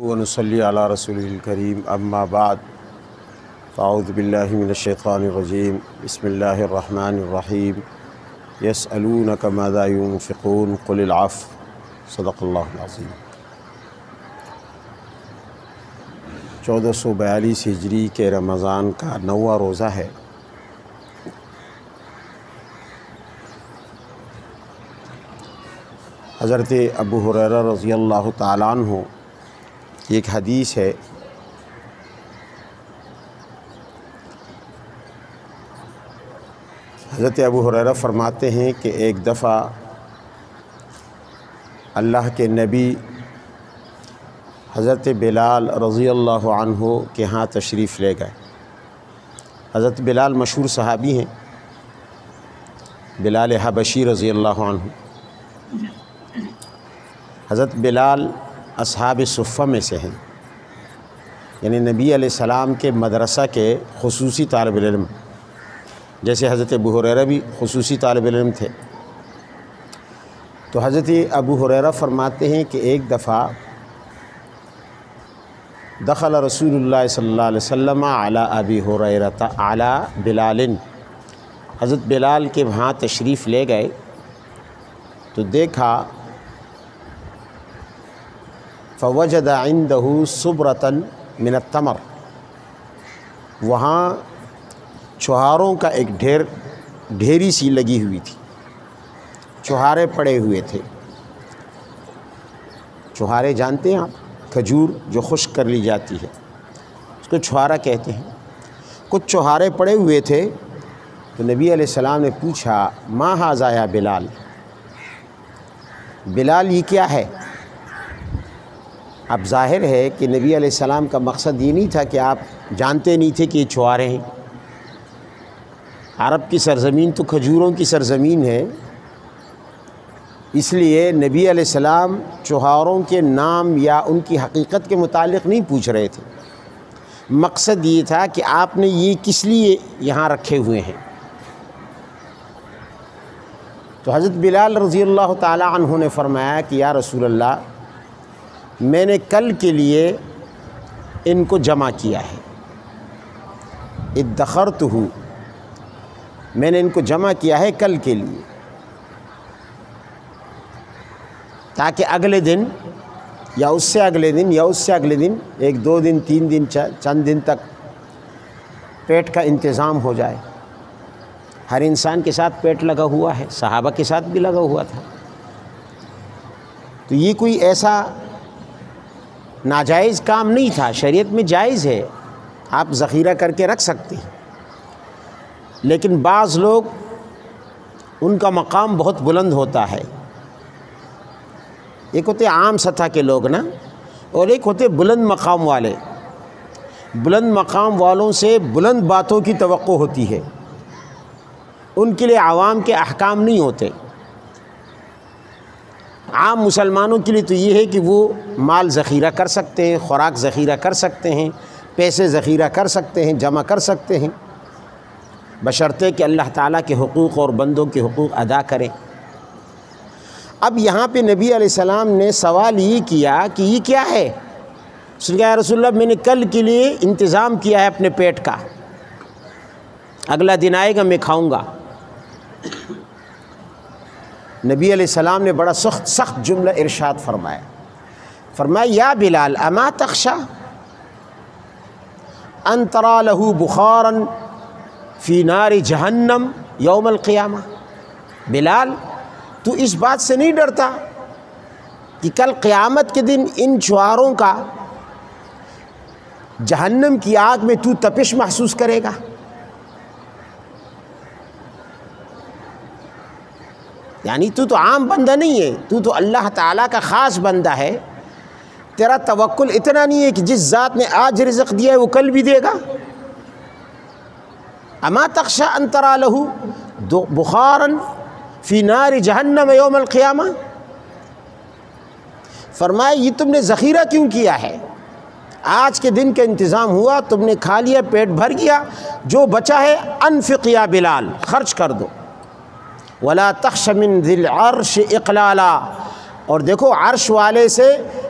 ونصلی علی رسول الکریم اما بعد فاعوذ باللہ من الشیطان الرجیم بسم اللہ الرحمن الرحیم یسألونک ماذا ينفقون قل العفو صدق اللہ العظیم۔ 1442 ہجری کے رمضان کا 9واں روزہ ہے۔ حضرت ابو ہریرہ رضی اللہ تعالیٰ عنہ کی ایک حدیث ہے، حضرت ابو ہریرہ فرماتے ہیں کہ ایک دفعہ اللہ کے نبی حضرت بلال رضی اللہ عنہ کے ہاں تشریف لے گئے۔ حضرت بلال مشہور صحابی ہیں، بلال حبشی رضی اللہ عنہ۔ حضرت بلال اصحاب صفہ میں سے ہیں، یعنی نبی علیہ السلام کے مدرسہ کے خصوصی طالب علم، جیسے حضرت ابو ہریرہ بھی خصوصی طالب علم تھے۔ تو حضرت ابو ہریرہ فرماتے ہیں کہ ایک دفعہ دخل رسول اللہ صلی اللہ علیہ وسلم علی ابی ہریرہ علی بلال، حضرت بلال کے وہاں تشریف لے گئے تو دیکھا فوجد عنده صبرة من التمر، وہاں چھہاروں کا ایک ڈھیری سی لگی ہوئی تھی، چھہارے پڑے ہوئے تھے۔ چھہارے جانتے ہیں آپ؟ کھجور جو خشک کر لی جاتی ہے اس کو چھہارا کہتے ہیں۔ کچھ چھہارے پڑے ہوئے تھے تو نبی علیہ السلام نے پوچھا ما ھذا یا بلال، بلال یہ کیا ہے؟ اب ظاہر ہے کہ نبی علیہ السلام کا مقصد یہ نہیں تھا کہ آپ جانتے نہیں تھے کہ یہ چھہارے ہیں۔ عرب کی سرزمین تو کھجوروں کی سرزمین ہے، اس لیے نبی علیہ السلام چھہاروں کے نام یا ان کی حقیقت کے متعلق نہیں پوچھ رہے تھے۔ مقصد یہ تھا کہ آپ نے یہ کس لیے یہاں رکھے ہوئے ہیں۔ تو حضرت بلال رضی اللہ تعالی عنہ نے فرمایا کہ یا رسول اللہ، میں نے کل کے لیے ان کو جمع کیا ہے، ادخرتہ، میں نے ان کو جمع کیا ہے کل کے لیے، تاکہ اگلے دن یا اس سے اگلے دن یا اس سے اگلے دن، ایک دو دن تین دن چند دن تک پیٹ کا انتظام ہو جائے۔ ہر انسان کے ساتھ پیٹ لگا ہوا ہے، صحابہ کے ساتھ بھی لگا ہوا تھا۔ تو یہ کوئی ایسا ناجائز کام نہیں تھا، شریعت میں جائز ہے، آپ ذخیرہ کر کے رکھ سکتے ہیں۔ لیکن بعض لوگ ان کا مقام بہت بلند ہوتا ہے، ایک ہوتے عام سطح کے لوگ نا، اور ایک ہوتے بلند مقام والے۔ بلند مقام والوں سے بلند باتوں کی توقع ہوتی ہے، ان کے لیے عوام کے احکام نہیں ہوتے۔ عام مسلمانوں کے لیے تو یہ ہے کہ وہ مال ذخیرہ کر سکتے ہیں، خوراک ذخیرہ کر سکتے ہیں، پیسے ذخیرہ کر سکتے ہیں، جمع کر سکتے ہیں، بشرطے کہ اللہ تعالیٰ کے حقوق اور بندوں کے حقوق ادا کریں۔ اب یہاں پہ نبی علیہ السلام نے سوال یہ کیا کہ یہ کیا ہے؟ اس نے کہا یا رسول اللہ، میں نے کل کے لیے انتظام کیا ہے اپنے پیٹ کا، اگلا دن آئے گا میں کھاؤں گا۔ نبی علیہ السلام نے بڑا سخت جملہ ارشاد فرمایا یا بلال اما تخشى ان ترى له بخارا فی نار جہنم یوم القیامہ، بلال تو اس بات سے نہیں ڈرتا کہ کل قیامت کے دن ان چھہاروں کا جہنم کی آگ میں تو تپش محسوس کرے گا؟ یعنی تو عام بندہ نہیں ہے، تو اللہ تعالیٰ کا خاص بندہ ہے، تیرا توکل اتنا نہیں ہے کہ جس ذات نے آج رزق دیا ہے وہ کل بھی دے گا۔ اما تخشى ان ترى له بخارا فی نار جہنم یوم القیامہ، فرمایا یہ تم نے ذخیرہ کیوں کیا ہے؟ آج کے دن کا انتظام ہوا، تم نے کھا لیا، پیٹ بھر گیا، جو بچا ہے انفق یا بلال، خرچ کر دو۔ ولا تخش من ذی العرش اقلالا، اور دیکھو عرش والے سے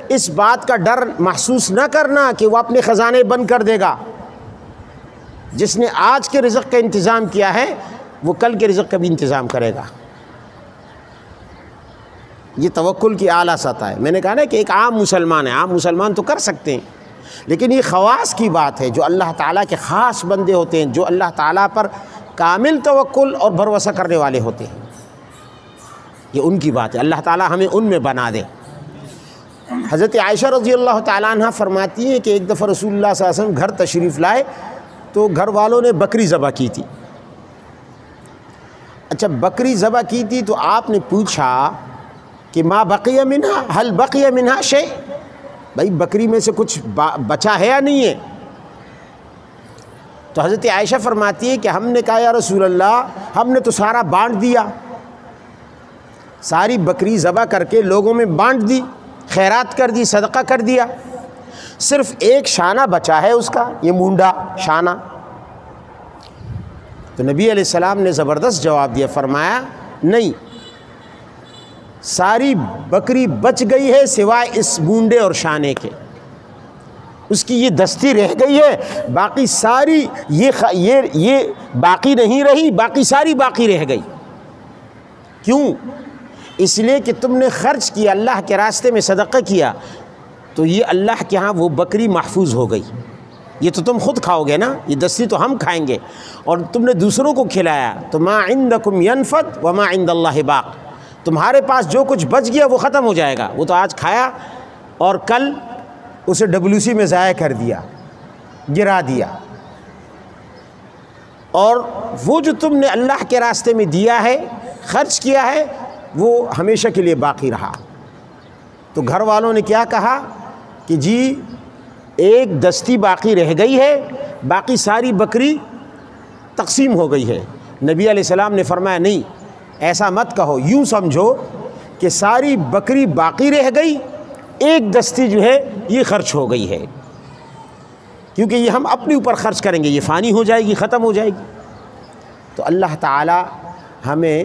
اس بات کا ڈر محسوس نہ کرنا کہ وہ اپنے خزانے بند کر دے گا۔ جس نے آج کے رزق کا انتظام کیا ہے وہ کل کے رزق کا بھی انتظام کرے گا۔ یہ توکل کی اعلیٰ سطح ہے۔ میں نے کہا نا کہ ایک عام مسلمان ہے، عام مسلمان تو کر سکتے ہیں، لیکن یہ خواص کی بات ہے، جو اللہ تعالیٰ کے خاص بندے ہوتے ہیں، جو اللہ تعالیٰ پر کامل توکل اور بھروسہ کرنے والے ہوتے ہیں، یہ ان کی بات ہے۔ اللہ تعالیٰ ہمیں ان میں بنا دے۔ حضرت عائشہ رضی اللہ تعالیٰ عنہ فرماتی ہیں کہ ایک دفعہ رسول اللہ صلی اللہ علیہ وسلم گھر تشریف لائے تو گھر والوں نے بکری ذبح کی تھی۔ اچھا، بکری ذبح کی تھی تو آپ نے پوچھا کہ ما بقی منہا، حل بقی منہا شیء، بھائی بکری میں سے کچھ بچا ہے یا نہیں ہے؟ تو حضرت عائشہ فرماتی ہے کہ ہم نے کہا یا رسول اللہ ہم نے تو سارا بانٹ دیا، ساری بکری ذبح کر کے لوگوں میں بانٹ دی، خیرات کر دی، صدقہ کر دیا، صرف ایک شانہ بچا ہے اس کا، یہ مونڈا شانہ۔ تو نبی علیہ السلام نے زبردست جواب دیا، فرمایا نہیں، ساری بکری بچ گئی ہے سوائے اس مونڈے اور شانے کے، اس کی یہ دستی رہ گئی ہے، باقی ساری یہ باقی نہیں رہی، باقی ساری باقی رہ گئی۔ کیوں؟ اس لیے کہ تم نے خرچ کیا، اللہ کے راستے میں صدقہ کیا، تو یہ اللہ کے ہاں وہ بکری محفوظ ہو گئی۔ یہ تو تم خود کھاؤ گے نا، یہ دستی تو ہم کھائیں گے، اور تم نے دوسروں کو کھلایا، تو ما عندکم ینفد وما عند اللہ باق، تمہارے پاس جو کچھ بچ گیا وہ ختم ہو جائے گا، وہ تو آج کھایا اور کل اسے WC میں ضائع کر دیا، گرا دیا، اور وہ جو تم نے اللہ کے راستے میں دیا ہے، خرچ کیا ہے، وہ ہمیشہ کے لیے باقی رہا۔ تو گھر والوں نے کیا کہا کہ جی ایک دستی باقی رہ گئی ہے، باقی ساری بکری تقسیم ہو گئی ہے۔ نبی علیہ السلام نے فرمایا نہیں، ایسا مت کہو، یوں سمجھو کہ ساری بکری باقی رہ گئی، ایک دستی جو ہے یہ خرچ ہو گئی ہے، کیونکہ یہ ہم اپنے اوپر خرچ کریں گے، یہ فانی ہو جائے گی، ختم ہو جائے گی۔ تو اللہ تعالی ہمیں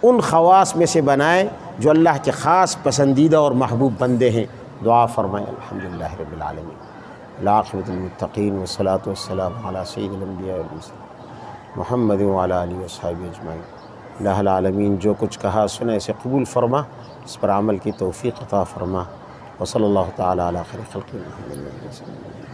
ان خواص میں سے بنائے جو اللہ کے خاص پسندیدہ اور محبوب بندے ہیں۔ دعا فرمائیں۔ الحمدللہ رب العالمین، والعاقبۃ للمتقین، والصلاۃ والسلام علی سید الانبیاء والمرسلین محمد وعلی آلہ وصحبہ اجمعین۔ الہ العالمین جو کچھ کہا سنا اسے قبول فرما، اس پر عمل کی توفیق عطا فرما، وصلی اللہ تعالی علی خیر خلق محمد۔